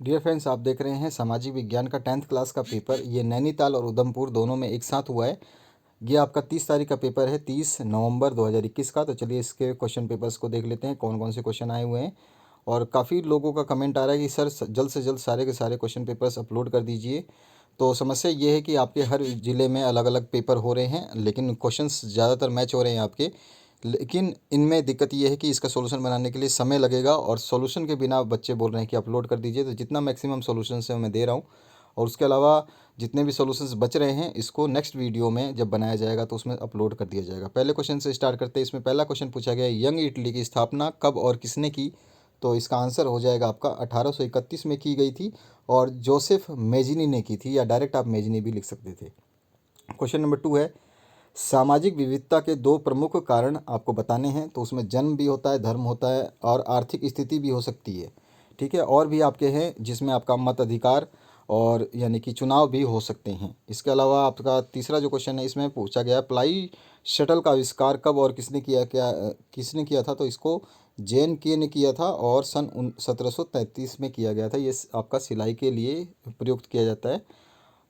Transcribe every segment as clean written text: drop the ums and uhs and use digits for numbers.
Dear friends, आप देख रहे हैं सामाजिक विज्ञान का 10th क्लास का पेपर। ये नैनीताल और उधमपुर दोनों में एक साथ हुआ है। ये आपका 30 तारीख का पेपर है, 30 नवंबर 2021 का। तो चलिए इसके क्वेश्चन पेपर्स को देख लेते हैं, कौन कौन से क्वेश्चन आए हुए हैं। और काफ़ी लोगों का कमेंट आ रहा है कि सर जल्द से जल्द सारे के सारे क्वेश्चन पेपर्स अपलोड कर दीजिए। तो समस्या ये है कि आपके हर ज़िले में अलग अलग पेपर हो रहे हैं, लेकिन क्वेश्चंस ज़्यादातर मैच हो रहे हैं आपके। लेकिन इनमें दिक्कत ये है कि इसका सॉल्यूशन बनाने के लिए समय लगेगा, और सॉल्यूशन के बिना बच्चे बोल रहे हैं कि अपलोड कर दीजिए। तो जितना मैक्सिमम सॉल्यूशंस है मैं दे रहा हूँ, और उसके अलावा जितने भी सॉल्यूशंस बच रहे हैं इसको नेक्स्ट वीडियो में जब बनाया जाएगा तो उसमें अपलोड कर दिया जाएगा। पहले क्वेश्चन से स्टार्ट करते हैं। इसमें पहला क्वेश्चन पूछा गया है, यंग इटली की स्थापना कब और किसने की? तो इसका आंसर हो जाएगा आपका 1831 में की गई थी, और जोसेफ मेजिनी ने की थी, या डायरेक्ट आप मेजिनी भी लिख सकते थे। क्वेश्चन नंबर 2 है, सामाजिक विविधता के दो प्रमुख कारण आपको बताने हैं। तो उसमें जन्म भी होता है, धर्म होता है, और आर्थिक स्थिति भी हो सकती है। ठीक है, और भी आपके हैं जिसमें आपका मताधिकार और यानी कि चुनाव भी हो सकते हैं। इसके अलावा आपका तीसरा जो क्वेश्चन है, इसमें पूछा गया प्लाई शटल का आविष्कार कब और किसने किया था? तो इसको जेन के ने किया था, और सन 1733 में किया गया था। ये आपका सिलाई के लिए प्रयुक्त किया जाता है।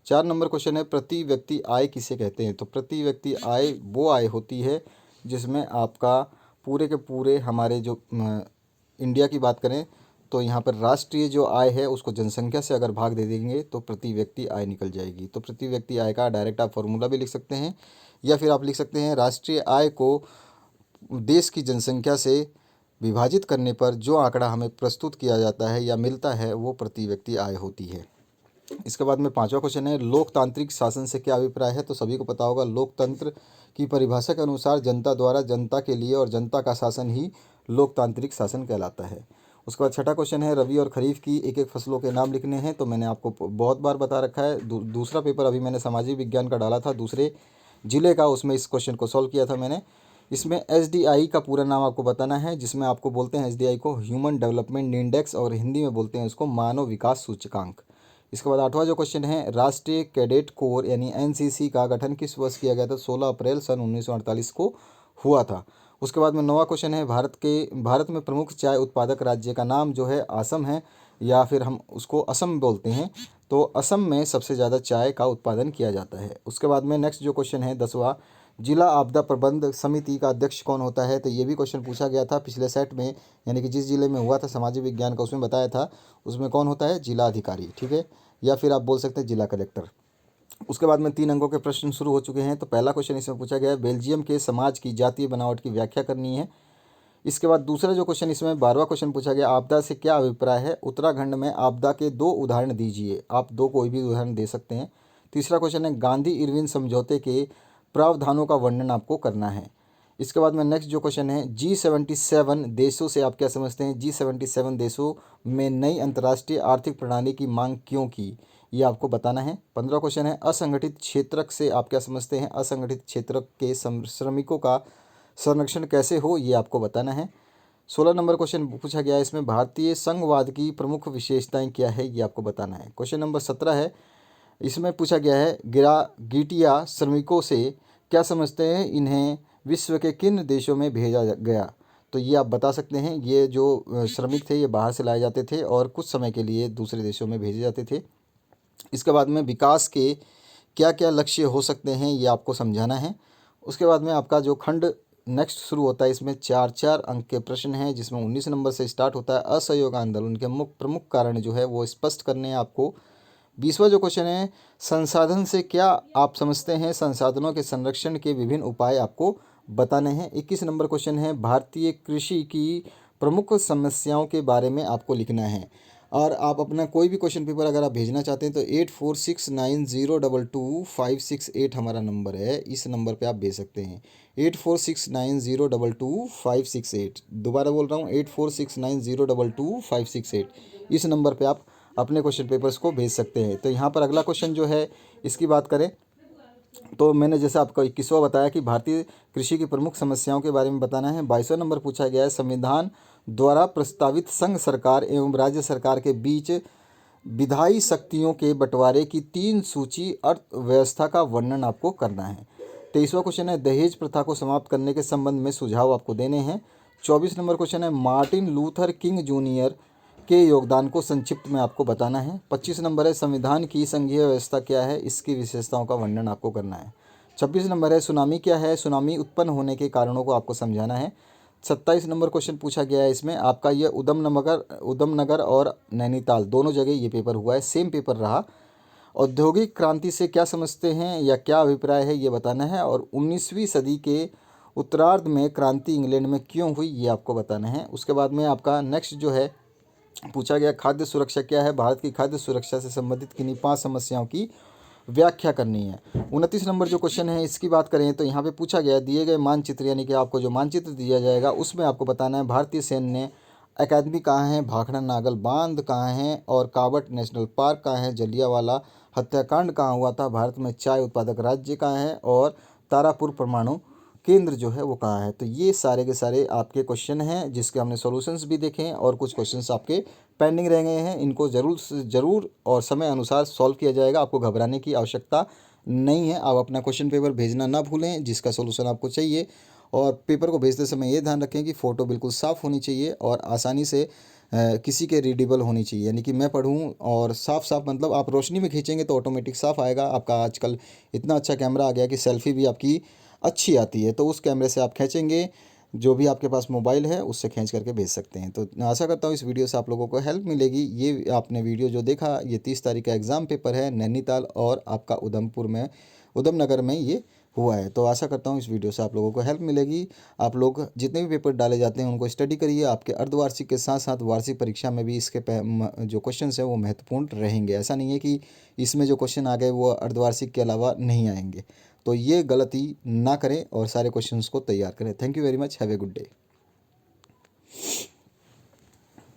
4 नंबर क्वेश्चन है, प्रति व्यक्ति आय किसे कहते हैं? तो प्रति व्यक्ति आय वो आय होती है जिसमें आपका पूरे के पूरे हमारे जो इंडिया की बात करें तो यहाँ पर राष्ट्रीय जो आय है उसको जनसंख्या से अगर भाग दे देंगे तो प्रति व्यक्ति आय निकल जाएगी। तो प्रति व्यक्ति आय का डायरेक्ट आप फॉर्मूला भी लिख सकते हैं, या फिर आप लिख सकते हैं राष्ट्रीय आय को देश की जनसंख्या से विभाजित करने पर जो आंकड़ा हमें प्रस्तुत किया जाता है या मिलता है वो प्रति व्यक्ति आय होती है। इसके बाद में 5वां क्वेश्चन है, लोकतांत्रिक शासन से क्या अभिप्राय है? तो सभी को पता होगा, लोकतंत्र की परिभाषा के अनुसार जनता द्वारा जनता के लिए और जनता का शासन ही लोकतांत्रिक शासन कहलाता है। उसके बाद 6ठा क्वेश्चन है, रबी और खरीफ की एक एक फसलों के नाम लिखने हैं। तो मैंने आपको बहुत बार बता रखा है। दूसरा पेपर अभी मैंने सामाजिक विज्ञान का डाला था, दूसरे जिले का, उसमें इस क्वेश्चन को सॉल्व किया था मैंने। इसमें एसडीआई का पूरा नाम आपको बताना है, जिसमें आपको बोलते हैं एसडीआई को ह्यूमन डेवलपमेंट इंडेक्स, और हिंदी में बोलते हैं उसको मानव विकास सूचकांक। इसके बाद 8वां जो क्वेश्चन है, राष्ट्रीय कैडेट कोर यानी एनसीसी का गठन किस वर्ष किया गया था? 16 अप्रैल सन 1948 को हुआ था। उसके बाद में 9वां क्वेश्चन है, भारत में प्रमुख चाय उत्पादक राज्य का नाम जो है असम है, या फिर हम उसको असम बोलते हैं। तो असम में सबसे ज़्यादा चाय का उत्पादन किया जाता है। उसके बाद में नेक्स्ट जो क्वेश्चन है 10वां, जिला आपदा प्रबंध समिति का अध्यक्ष कौन होता है? तो ये भी क्वेश्चन पूछा गया था पिछले सेट में, यानी कि जिस जिले में हुआ था सामाजिक विज्ञान का उसमें बताया था। उसमें कौन होता है? जिला अधिकारी। ठीक है, या फिर आप बोल सकते हैं जिला कलेक्टर। उसके बाद में 3 अंकों के प्रश्न शुरू हो चुके हैं। तो पहला क्वेश्चन इसमें पूछा गया है, बेल्जियम के समाज की जातीय बनावट की व्याख्या करनी है। इसके बाद दूसरा जो क्वेश्चन, इसमें 12वां क्वेश्चन पूछा गया, आपदा से क्या अभिप्राय है? उत्तराखंड में आपदा के 2 उदाहरण दीजिए। आप 2 कोई भी उदाहरण दे सकते हैं। तीसरा क्वेश्चन है, गांधी इरविन समझौते के प्रावधानों का वर्णन आपको करना है। इसके बाद में नेक्स्ट जो क्वेश्चन है, G77 देशों से आप क्या समझते हैं? G77 देशों में नई अंतर्राष्ट्रीय आर्थिक प्रणाली की मांग क्यों की? ये आपको बताना है। 15वां क्वेश्चन है, असंगठित क्षेत्रक से आप क्या समझते हैं? असंगठित क्षेत्रक के श्रमिकों का संरक्षण कैसे हो, ये आपको बताना है। 16 नंबर क्वेश्चन पूछा गया है, इसमें भारतीय संघवाद की प्रमुख विशेषताएं क्या है, ये आपको बताना है। क्वेश्चन नंबर 17 है, इसमें पूछा गया है, गिटिया श्रमिकों से क्या समझते हैं? इन्हें विश्व के किन देशों में भेजा गया? तो ये आप बता सकते हैं। ये जो श्रमिक थे ये बाहर से लाए जाते थे और कुछ समय के लिए दूसरे देशों में भेजे जाते थे। इसके बाद में विकास के क्या क्या लक्ष्य हो सकते हैं, ये आपको समझाना है। उसके बाद में आपका जो खंड नेक्स्ट शुरू होता है, इसमें 4 अंक के प्रश्न हैं, जिसमें 19 नंबर से स्टार्ट होता है। असहयोग आंदोलन के प्रमुख कारण जो है वो स्पष्ट करने हैं आपको। 20वां जो क्वेश्चन है, संसाधन से क्या आप समझते हैं? संसाधनों के संरक्षण के विभिन्न उपाय आपको बताने हैं। 21 नंबर क्वेश्चन है, भारतीय कृषि की प्रमुख समस्याओं के बारे में आपको लिखना है। और आप अपना कोई भी क्वेश्चन पेपर अगर आप भेजना चाहते हैं तो 8469022568 हमारा नंबर है, इस नंबर पे आप भेज सकते हैं। 8469022568, दोबारा बोल रहा हूँ 8469022568, इस नंबर पे आप अपने क्वेश्चन पेपर्स को भेज सकते हैं। तो यहाँ पर अगला क्वेश्चन जो है इसकी बात करें तो मैंने जैसे आपको 21वां बताया कि भारतीय कृषि की प्रमुख समस्याओं के बारे में बताना है। 22वां नंबर पूछा गया है, संविधान द्वारा प्रस्तावित संघ सरकार एवं राज्य सरकार के बीच विधायी शक्तियों के बंटवारे की 3 सूची अर्थव्यवस्था का वर्णन आपको करना है। 23वां क्वेश्चन है, दहेज प्रथा को समाप्त करने के संबंध में सुझाव आपको देने हैं। 24 नंबर क्वेश्चन है, मार्टिन लूथर किंग जूनियर के योगदान को संक्षिप्त में आपको बताना है। 25 नंबर है संविधान की संघीय व्यवस्था क्या है, इसकी विशेषताओं का वर्णन आपको करना है। 26 नंबर है सुनामी क्या है, सुनामी उत्पन्न होने के कारणों को आपको समझाना है। 27 नंबर क्वेश्चन पूछा गया है इसमें आपका, ये उधमनगर और नैनीताल दोनों जगह ये पेपर हुआ है, सेम पेपर रहा। औद्योगिक क्रांति से क्या समझते हैं या क्या अभिप्राय है ये बताना है। और 19वीं सदी के उत्तरार्ध में क्रांति इंग्लैंड में क्यों हुई ये आपको बताना है। उसके बाद में आपका नेक्स्ट जो है पूछा गया खाद्य सुरक्षा क्या है, भारत की खाद्य सुरक्षा से संबंधित किन्हीं 5 समस्याओं की व्याख्या करनी है। 29 नंबर जो क्वेश्चन है इसकी बात करें तो यहाँ पे पूछा गया दिए गए मानचित्र, यानी कि आपको जो मानचित्र दिया जाएगा उसमें आपको बताना है भारतीय सैन्य अकादमी कहाँ है, भाखड़ा नागल बांध कहाँ है, और कावट नेशनल पार्क कहाँ है, जलियांवाला हत्याकांड कहाँ हुआ था, भारत में चाय उत्पादक राज्य कहाँ है, और तारापुर परमाणु केंद्र जो है वो कहाँ है। तो ये सारे के सारे आपके क्वेश्चन हैं जिसके हमने सॉल्यूशंस भी देखे हैं, और कुछ क्वेश्चंस आपके पेंडिंग रह गए हैं, इनको ज़रूर से ज़रूर और समय अनुसार सॉल्व किया जाएगा। आपको घबराने की आवश्यकता नहीं है। आप अपना क्वेश्चन पेपर भेजना ना भूलें जिसका सॉल्यूशन आपको चाहिए, और पेपर को भेजते समय ये ध्यान रखें कि फ़ोटो बिल्कुल साफ़ होनी चाहिए और आसानी से किसी के रीडेबल होनी चाहिए, यानी कि मैं पढ़ूँ और साफ साफ, मतलब आप रोशनी में खींचेंगे तो ऑटोमेटिक साफ़ आएगा। आपका आजकल इतना अच्छा कैमरा आ गया कि सेल्फी भी आपकी अच्छी आती है, तो उस कैमरे से आप खींचेंगे, जो भी आपके पास मोबाइल है उससे खींच करके भेज सकते हैं। तो आशा करता हूँ इस वीडियो से आप लोगों को हेल्प मिलेगी। ये आपने वीडियो जो देखा ये 30 तारीख का एग्ज़ाम पेपर है, नैनीताल और आपका उधमनगर में ये हुआ है। तो आशा करता हूँ इस वीडियो से आप लोगों को हेल्प मिलेगी। आप लोग जितने भी पेपर डाले जाते हैं उनको स्टडी करिए। आपके अर्धवार्षिक के साथ साथ वार्षिक परीक्षा में भी इसके जो क्वेश्चंस हैं वो महत्वपूर्ण रहेंगे। ऐसा नहीं है कि इसमें जो क्वेश्चन आ गए वो अर्धवार्षिक के अलावा नहीं आएंगे। तो ये गलती ना करें और सारे क्वेश्चंस को तैयार करें। Thank you very much, have a good day.